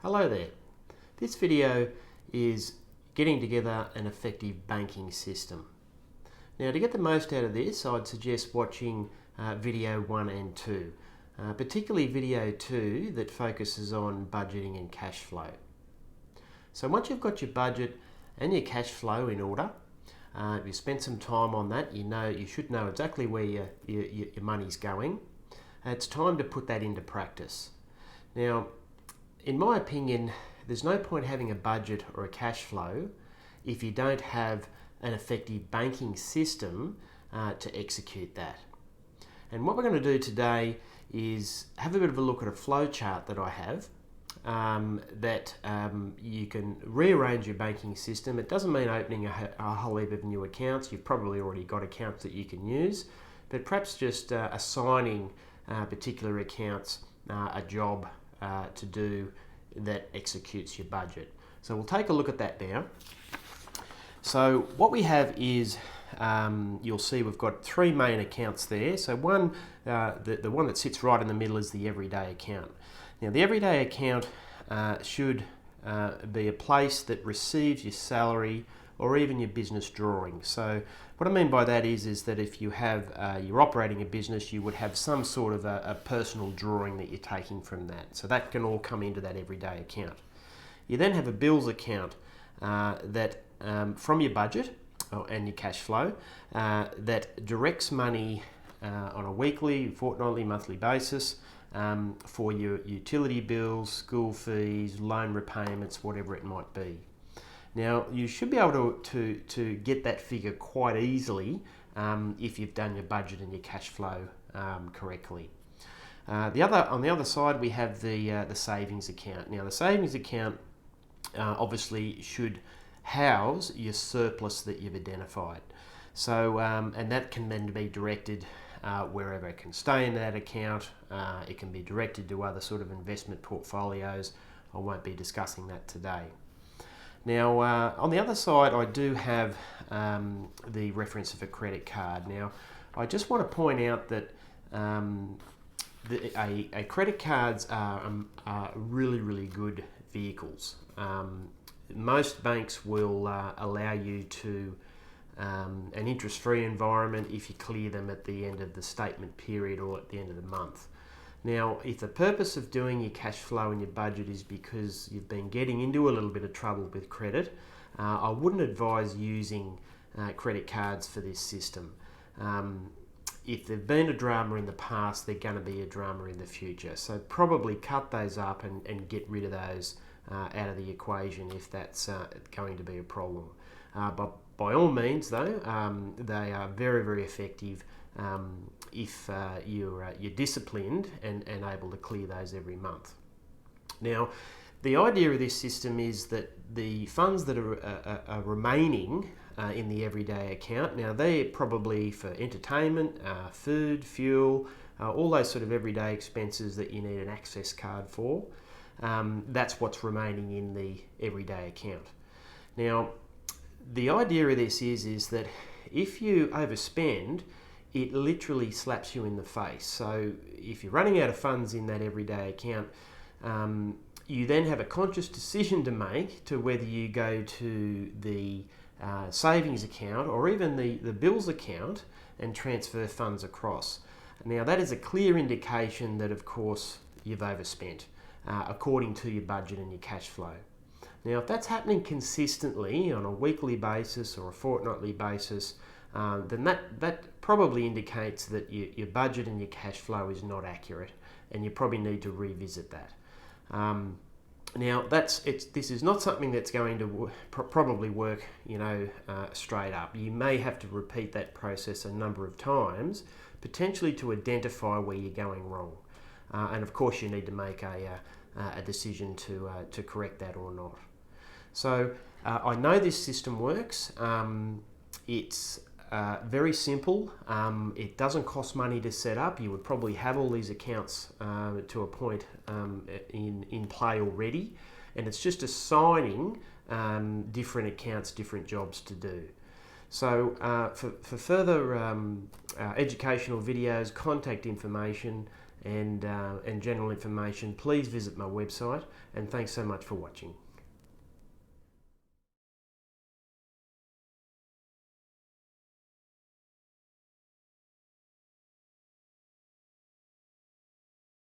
Hello there. This video is getting together an effective banking system. Now, to get the most out of this, I'd suggest watching video 1 and 2, particularly video 2 that focuses on budgeting and cash flow. So once you've got your budget and your cash flow in order, if you spent some time on that, you should know exactly where your money's going. It's time to put that into practice. Now, in my opinion, there's no point having a budget or a cash flow if you don't have an effective banking system to execute that. And what we're going to do today is have a bit of a look at a flow chart that I have that you can rearrange your banking system. It doesn't mean opening a whole heap of new accounts. You've probably already got accounts that you can use, but perhaps just assigning particular accounts a job to do that executes your budget. So we'll take a look at that now. So what we have is, you'll see we've got three main accounts there. So one, the one that sits right in the middle is the everyday account. Now the everyday account should be a place that receives your salary or even your business drawing. So what I mean by that is that if you have you're operating a business, you would have some sort of a personal drawing that you're taking from that. So that can all come into that everyday account. You then have a bills account that from your budget and your cash flow that directs money on a weekly, fortnightly, monthly basis for your utility bills, school fees, loan repayments, whatever it might be. Now, you should be able to get that figure quite easily if you've done your budget and your cash flow correctly. On the other side, we have the savings account. Now, the savings account obviously should house your surplus that you've identified. So, and that can then be directed wherever it can stay in that account. It can be directed to other sort of investment portfolios. I won't be discussing that today. Now, on the other side, I do have the reference of a credit card. Now, I just want to point out that a credit cards are really, really good vehicles. Most banks will allow you to an interest-free environment if you clear them at the end of the statement period or at the end of the month. Now, if the purpose of doing your cash flow and your budget is because you've been getting into a little bit of trouble with credit, I wouldn't advise using credit cards for this system. If there've been a drama in the past, they're going to be a drama in the future. So probably cut those up and get rid of those out of the equation if that's going to be a problem. But by all means, though, they are very, very effective if you're disciplined and able to clear those every month. Now, the idea of this system is that the funds that are remaining in the everyday account, now they're probably for entertainment, food, fuel, all those sort of everyday expenses that you need an access card for. That's what's remaining in the everyday account. Now, the idea of this is that if you overspend, it literally slaps you in the face. So if you're running out of funds in that everyday account, you then have a conscious decision to make to whether you go to the savings account or even the bills account and transfer funds across. Now that is a clear indication that, of course, you've overspent according to your budget and your cash flow. Now, if that's happening consistently on a weekly basis or a fortnightly basis, then that probably indicates that your budget and your cash flow is not accurate, and you probably need to revisit that. Now, this is not something that's going to probably work, straight up. You may have to repeat that process a number of times, potentially to identify where you're going wrong, and of course, you need to make a decision to correct that or not. So I know this system works. It's very simple. It doesn't cost money to set up. You would probably have all these accounts to a point in play already, and it's just assigning different accounts, different jobs to do. So for further educational videos, contact information, and general information, please visit my website, and thanks so much for watching.